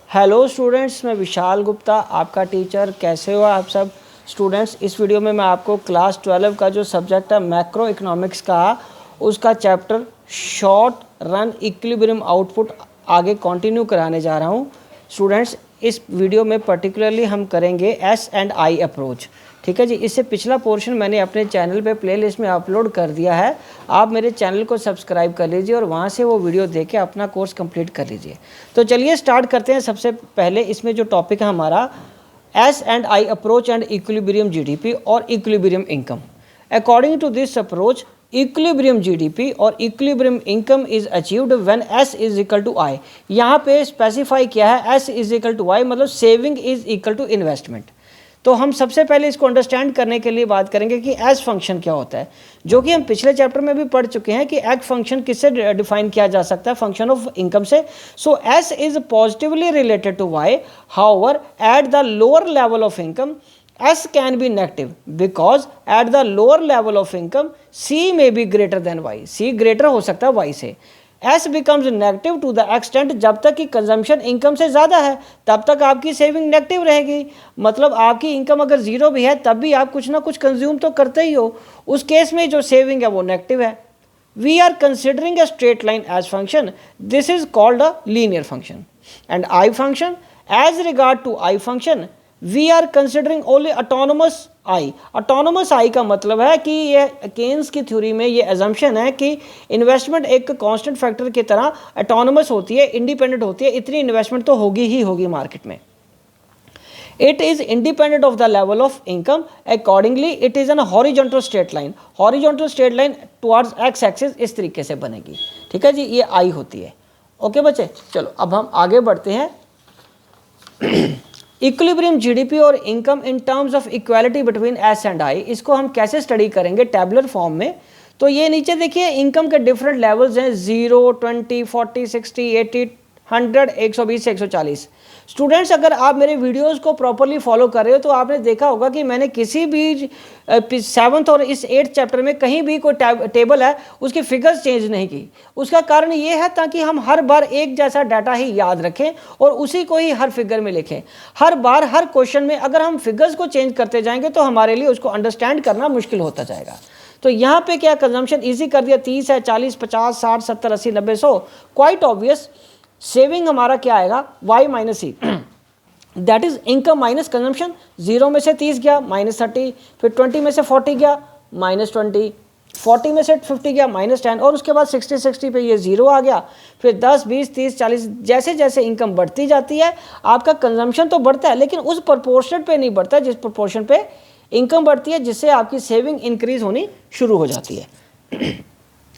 Hello students, मैं विशाल गुप्ता आपका teacher. कैसे हो आप सब स्टूडेंट्स? इस वीडियो में मैं आपको क्लास 12 का जो सब्जेक्ट है मैक्रो इकोनॉमिक्स का, उसका chapter short run equilibrium output आगे कंटिन्यू कराने जा रहा हूँ। स्टूडेंट्स, इस वीडियो में पर्टिकुलरली हम करेंगे एस एंड आई अप्रोच। ठीक है जी। इससे पिछला पोर्शन मैंने अपने चैनल पे प्लेलिस्ट में अपलोड कर दिया है। आप मेरे चैनल को सब्सक्राइब कर लीजिए और वहाँ से वो वीडियो देख के अपना कोर्स कंप्लीट कर लीजिए। तो चलिए स्टार्ट करते हैं। सबसे पहले इसमें जो टॉपिक है हमारा S and I approach and equilibrium GDP और equilibrium income. According to this approach, equilibrium GDP और equilibrium income is achieved when S is equal to I. यहाँ पे स्पेसिफाई किया है S is equal to I, मतलब saving is equal to investment. तो हम सबसे पहले इसको अंडरस्टैंड करने के लिए बात करेंगे कि एस फंक्शन क्या होता है, जो कि हम पिछले चैप्टर में भी पढ़ चुके हैं कि एग फंक्शन किससे डिफाइन किया जा सकता है, फंक्शन ऑफ इनकम से। So S is positively related to Y, however at the lower level of income S can be negative because at the lower level of income C may be greater than Y. C greater हो सकता है Y से। S becomes negative to the extent जब तक कि consumption income से ज़्यादा है तब तक आपकी सेविंग नेगेटिव रहेगी। मतलब आपकी इनकम अगर ज़ीरो भी है तब भी आप कुछ ना कुछ कंज्यूम तो करते ही हो, उस केस में जो सेविंग है वो नेगेटिव है। We are considering a straight line as function. This is called a linear function. And I function, as regard to I function, we are considering only autonomous I. Autonomous I का मतलब है कि ये Keynes की theory में ये assumption है कि इन्वेस्टमेंट एक कांस्टेंट फैक्टर की तरह ऑटोनोमस होती है, इंडिपेंडेंट होती है। इतनी इन्वेस्टमेंट तो होगी ही होगी मार्केट में। It is independent of the level of income, accordingly it is an horizontal straight line. Horizontal straight line towards x axis इस तरीके से बनेगी। ठीक है जी, ये आई होती है। ओके बच्चे, चलो अब हम आगे बढ़ते हैं। इक्विलिब्रियम जीडीपी और income in terms of equality between S and आई, इसको हम कैसे स्टडी करेंगे टेबुलर फॉर्म में। तो ये नीचे देखिए इनकम के डिफरेंट लेवल्स हैं, 0, 20, 40, 60, 80, 100, 120 से 140। स्टूडेंट्स, अगर आप मेरे वीडियोस को प्रॉपरली फॉलो कर रहे हो तो आपने देखा होगा कि मैंने किसी भी 7th और इस 8th चैप्टर में कहीं भी कोई टेबल है उसकी फिगर्स चेंज नहीं की। उसका कारण ये है ताकि हम हर बार एक जैसा डाटा ही याद रखें और उसी को ही हर फिगर में लिखें। हर बार हर क्वेश्चन में अगर हम फिगर्स को चेंज करते जाएंगे तो हमारे लिए उसको अंडरस्टैंड करना मुश्किल होता जाएगा। तो यहाँ पे क्या कंजम्पशन ईजी कर दिया, 30 है, 40, 50, 60, 70, 80, 90, 100। क्वाइट ऑब्वियस सेविंग हमारा क्या आएगा, y minus E, that is income minus consumption. 0 में से 30 गया -30, फिर 20 में से 40 गया -20, 40 में से 50 गया -10, और उसके बाद 60 पे ये 0 आ गया। फिर 10, 20, 30, 40 जैसे जैसे इनकम बढ़ती जाती है आपका कंजम्पशन तो बढ़ता है, लेकिन उस प्रोपोर्शन पे नहीं बढ़ता जिस प्रोपोर्शन पे इनकम बढ़ती है, जिससे आपकी सेविंग इंक्रीज होनी शुरू हो जाती है।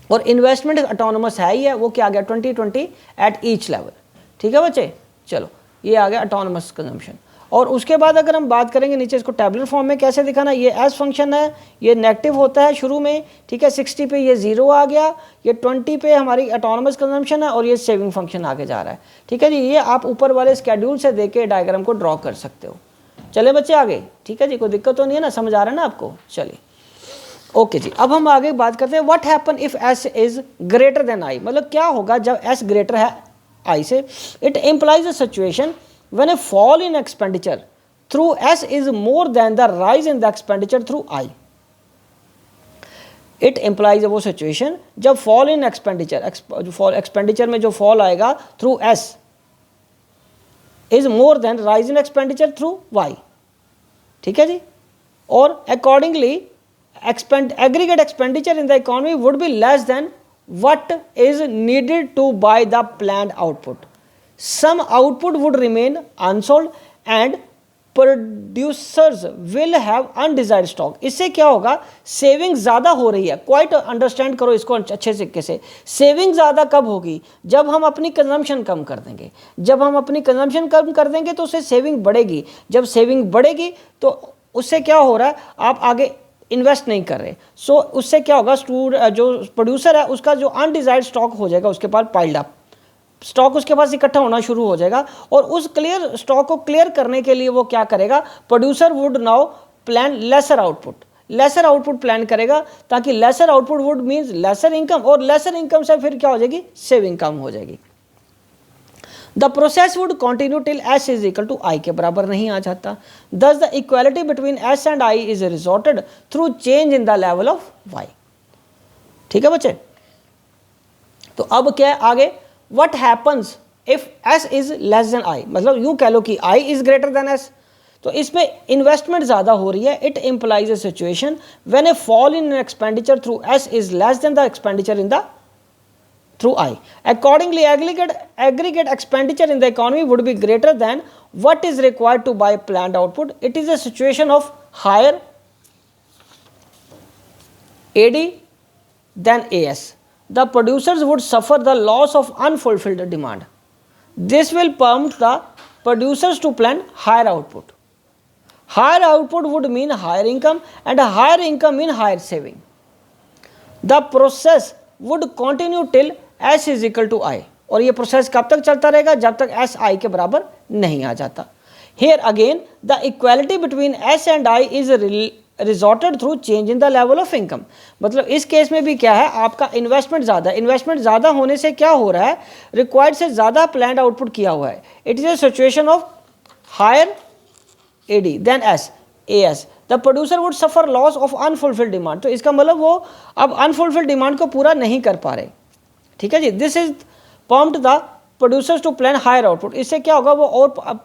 और इन्वेस्टमेंट ऑटोनोमस है ही है, वो क्या आ गया 20-20 एट ईच लेवल। ठीक है बच्चे, चलो ये आ गया ऑटोनोमस कंजम्पशन। और उसके बाद अगर हम बात करेंगे नीचे इसको टेबुलर फॉर्म में कैसे दिखाना, ये एस फंक्शन है, ये नेगेटिव होता है शुरू में। ठीक है, 60 पे ये 0 आ गया, ये 20 पे हमारी ऑटोनोमस कंजम्पशन है और ये सेविंग फंक्शन आगे जा रहा है। ठीक है जी, ये आप ऊपर वाले स्केड्यूल से देख के डायग्राम को ड्रॉ कर सकते हो। चले बच्चे आगे, ठीक है जी, कोई दिक्कत तो नहीं है ना, समझ आ रहा है ना आपको? चलिए ओके जी, अब हम आगे बात करते हैं what happen if S is greater than I. मतलब क्या होगा जब एस ग्रेटर है आई से। It implies a situation when a fall in expenditure through S is more than the rise in the expenditure through I. It implies वो situation जब fall in expenditure, expenditure में जो fall आएगा through S is more than rise in expenditure through Y. ठीक है जी, और accordingly aggregate expenditure in the economy would be less than what is needed to buy the planned output. Some output would remain unsold and producers will have undesired stock. इससे क्या होगा, saving ज़्यादा हो रही है। क्वाइट अंडरस्टैंड करो इसको अच्छे तरीके से। सेविंग ज़्यादा कब होगी, जब हम अपनी कंजम्पशन कम कर देंगे। जब हम अपनी कंजम्पशन कम कर देंगे तो उससे सेविंग बढ़ेगी। जब सेविंग बढ़ेगी तो उससे क्या हो रहा है, आप आगे इन्वेस्ट नहीं कर रहे। सो उससे क्या होगा, जो प्रोड्यूसर है उसका जो अनडिजायर्ड स्टॉक हो जाएगा उसके पास पाइल्ड अप, स्टॉक उसके पास इकट्ठा होना शुरू हो जाएगा। और उस क्लियर स्टॉक को क्लियर करने के लिए वो क्या करेगा, producer would now plan lesser output. Lesser output plan करेगा ताकि lesser output would means lesser income, और लेसर इनकम से फिर क्या हो जाएगी, सेविंग कम हो जाएगी। The process would continue till S is equal to I के बराबर नहीं आ जाता। Thus the equality between S and I is resorted through change in the level of Y. ठीक है बच्चे, तो अब क्या है आगे, what happens if S is less than I, मतलब यूं कह लो कि I is greater than S, तो इसमें इन्वेस्टमेंट ज़्यादा हो रही है। It implies a situation when a fall in expenditure through S is less than the expenditure in the through I. Accordingly, aggregate expenditure in the economy would be greater than what is required to buy planned output. It is a situation of higher AD than AS. The producers would suffer the loss of unfulfilled demand. This will prompt the producers to plan higher output. Higher output would mean higher income, and a higher income mean higher saving. The process would continue till S is equal to I, और ये process कब तक चलता रहेगा, जब तक S I के बराबर नहीं आ जाता। Here again the equality between S and I is resorted through change in the level of income. मतलब इस केस में भी क्या है, आपका इन्वेस्टमेंट ज़्यादा है, इन्वेस्टमेंट ज़्यादा होने से क्या हो रहा है, रिक्वायर्ड से ज़्यादा प्लान्ड आउटपुट किया हुआ है। It is a situation of higher A D than S A S. The producer would suffer loss of unfulfilled demand, तो इसका मतलब वो अब अनफुलफिल्ड डिमांड को पूरा नहीं कर पा रहे। ठीक है जी, this is pumped the producers to plan higher output. इससे क्या होगा, वो और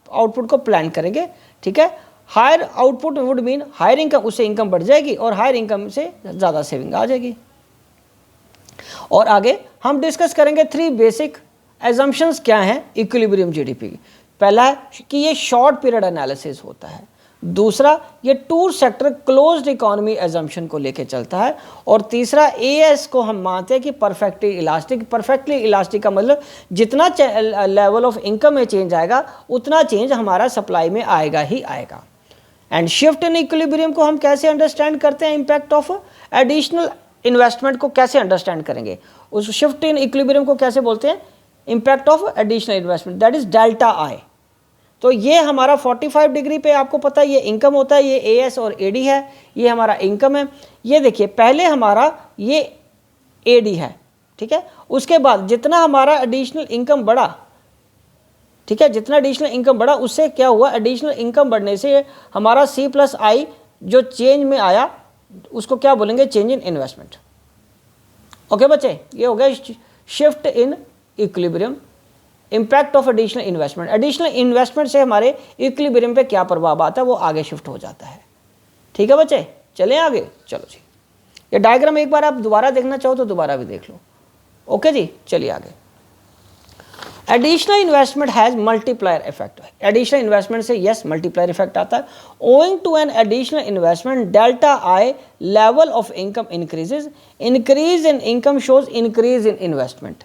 आउटपुट को प्लान करेंगे। ठीक है, higher output would mean higher income, उससे इनकम बढ़ जाएगी और हायर इनकम से ज़्यादा सेविंग आ जाएगी। और आगे हम डिस्कस करेंगे 3 बेसिक एजम्पशंस क्या हैं इक्विलिब्रियम जीडीपी। पहला है कि ये शॉर्ट पीरियड एनालिसिस होता है, दूसरा ये 2 सेक्टर क्लोज्ड इकोनॉमी एजम्पशन को लेके चलता है, और तीसरा एएस को हम मानते हैं कि परफेक्टली इलास्टिक। परफेक्टली इलास्टिक का मतलब जितना लेवल ऑफ इनकम में चेंज आएगा उतना चेंज हमारा सप्लाई में आएगा ही आएगा। एंड शिफ्ट इन इक्विलिब्रियम को हम कैसे अंडरस्टैंड करते हैं, इम्पैक्ट ऑफ एडिशनल इन्वेस्टमेंट को कैसे अंडरस्टैंड करेंगे, उस शिफ्ट इन इक्विलिब्रियम को कैसे बोलते हैं, impact of additional investment, that is delta आई। तो ये हमारा 45 डिग्री पे आपको पता है ये इनकम होता है, ये एएस और एडी है, ये हमारा इनकम है। ये देखिए पहले हमारा ये एडी है, ठीक है, उसके बाद जितना हमारा एडिशनल इनकम बढ़ा, ठीक है, जितना एडिशनल इनकम बढ़ा उससे क्या हुआ, एडिशनल इनकम बढ़ने से हमारा सी प्लस आई जो चेंज में आया उसको क्या बोलेंगे, चेंज इन इन्वेस्टमेंट। ओके बच्चे, ये हो गया shift in equilibrium, impact of additional investment. Additional investment से हमारे इक्विलिब्रियम पे क्या प्रभाव आता है, वो आगे शिफ्ट हो जाता है। ठीक है बच्चे, चलें आगे, चलो जी। ये डायग्राम एक बार आप दोबारा देखना चाहो तो दोबारा भी देख लो। ओके जी, चलिए आगे। Additional investment has multiplier effect. Additional investment से यस मल्टीप्लायर इफेक्ट आता है। Owing to an additional investment delta I level of income increases, increase in income shows increase in investment.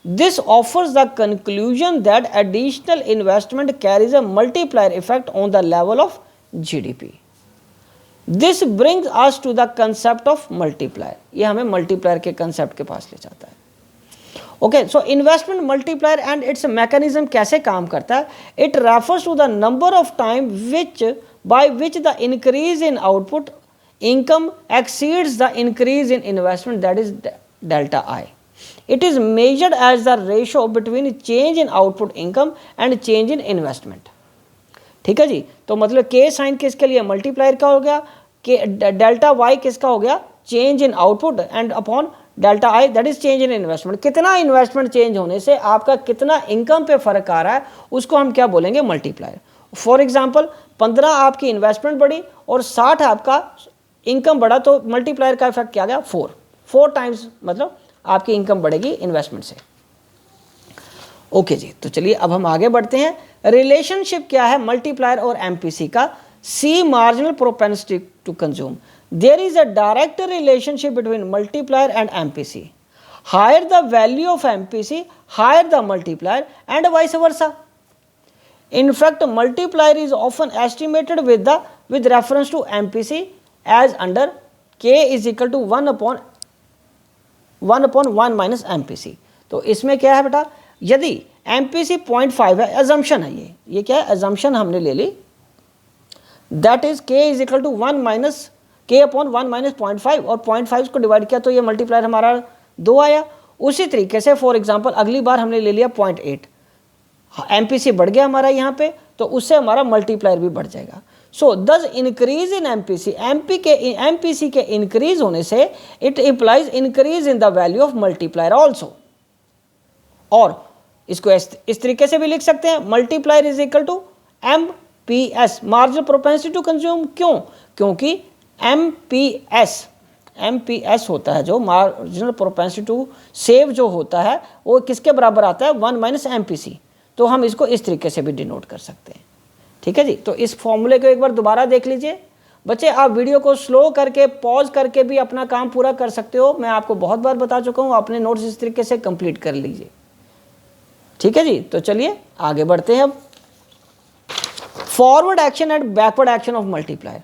This offers the conclusion that additional investment carries a multiplier effect on the level of GDP. This brings us to the concept of multiplier. ये हमें multiplier के concept के पास ले जाता है। Okay, so investment multiplier and its mechanism कैसे काम करता है? It refers to the number of time by which the increase in output income exceeds the increase in investment, that is delta I. It is measured as the ratio between change in output income and change in investment. ठीक है जी, तो मतलब के sign किसके लिए, multiplier का हो गया, के डेल्टा वाई किसका हो गया, change in output, and upon delta I that is change in investment. कितना इन्वेस्टमेंट चेंज होने से आपका कितना इनकम पे फर्क आ रहा है उसको हम क्या बोलेंगे, मल्टीप्लायर। फॉर एग्जाम्पल 15 आपकी इन्वेस्टमेंट बढ़ी और 60 आपका इनकम बढ़ा, तो मल्टीप्लायर का इफेक्ट क्या गया, 4 टाइम्स, मतलब आपकी इनकम बढ़ेगी इन्वेस्टमेंट से। ओके जी, तो चलिए अब हम आगे बढ़ते हैं। रिलेशनशिप क्या है मल्टीप्लायर और एमपीसी का, C marginal propensity to consume. There is a direct relationship between multiplier and MPC. Higher the value of MPC higher the multiplier and vice versa. In fact, multiplier is often estimated with reference to MPC as under K is equal to 1 upon 1 minus MPC। तो इसमें क्या है बेटा, यदि MPC 0.5 है, assumption है, ये क्या है, एजम्पशन हमने ले ली, that is K is equal to 1 minus K upon 1 minus 0.5, और 0.5 को डिवाइड किया तो ये मल्टीप्लायर हमारा 2 आया। उसी तरीके से फॉर एग्जांपल अगली बार हमने ले लिया 0.8, MPC बढ़ गया हमारा यहाँ पे, तो उससे हमारा मल्टीप्लायर भी बढ़ जाएगा। So this increase in MPC, MPC के इंक्रीज होने से it implies increase in the value of multiplier also. और इसको इस तरीके से भी लिख सकते हैं, multiplier is equal to MPS, marginal propensity to consume. क्यों? क्योंकि MPS होता है जो मार्जिनल प्रोपेंसिटी टू सेव जो होता है वो किसके बराबर आता है? 1 माइनस MPC। तो हम इसको इस तरीके से भी डिनोट कर सकते हैं। ठीक है जी। तो इस फॉर्मूले को एक बार दोबारा देख लीजिए बच्चे। आप वीडियो को स्लो करके पॉज करके भी अपना काम पूरा कर सकते हो। मैं आपको बहुत बार बता चुका हूँ, अपने नोट्स इस तरीके से कंप्लीट कर लीजिए। ठीक है जी। तो चलिए आगे बढ़ते हैं अब। Forward action and backward action of multiplier.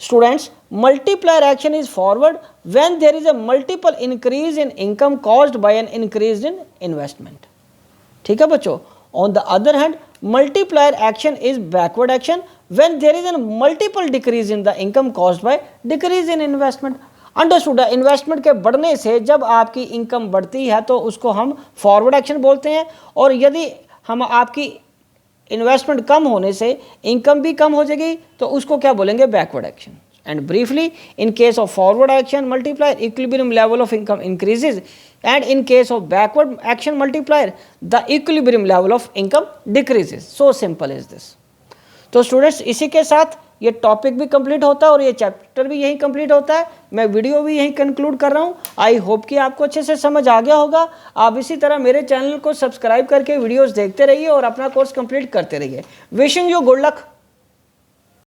Students, multiplier action is forward when there is a multiple increase in income caused by an increase in investment. ठीक है बच्चों। On the other hand, multiplier action is backward action when there is a multiple decrease in the income caused by decrease in investment. Understood है। Investment के बढ़ने से जब आपकी income बढ़ती है तो उसको हम फॉरवर्ड एक्शन बोलते हैं, और यदि हम आपकी इन्वेस्टमेंट कम होने से इनकम भी कम हो जाएगी तो उसको क्या बोलेंगे? Backward action. And briefly, in case of forward action multiplier, equilibrium level of income increases, and in case of backward action multiplier, the equilibrium level of income decreases. So simple is this. तो students, इसी के साथ ये topic भी complete होता है और ये चैप्टर भी यही कंप्लीट होता है। मैं वीडियो भी यही कंक्लूड कर रहा हूँ। आई होप कि आपको अच्छे से समझ आ गया होगा। आप इसी तरह मेरे चैनल को सब्सक्राइब करके वीडियोस देखते रहिए और अपना कोर्स कंप्लीट करते रहिए। Wishing you good luck.